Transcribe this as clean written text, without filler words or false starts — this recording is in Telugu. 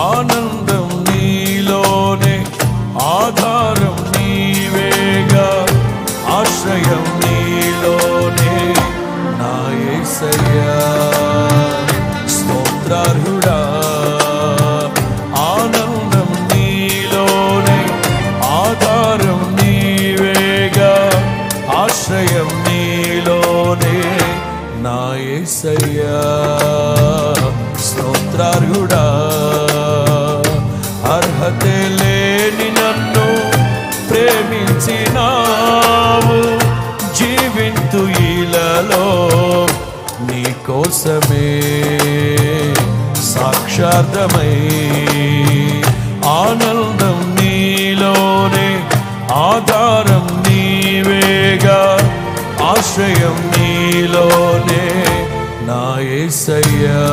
ఆనందం నీలోనే, ఆధారం నీవేగా, ఆశ్రయం నీలోనే నా యేసయ్యా. స్తోత్రార్హుడా, ఆనందం నీలోనే, ఆధారం నీవేగా, ఆశ్రయం నీలోనే నా యేసయ్యా. స్తోత్రార్హుడా, అర్హతే లేని నన్ను ప్రేమించినావు, జీవింతు ఈలలో నీ కోసమే సాక్షార్థమై. ఆనందం నీలోనే, ఆధారం నీవేగా, ఆశ్రయం నీలోనే నా యేసయ్యా.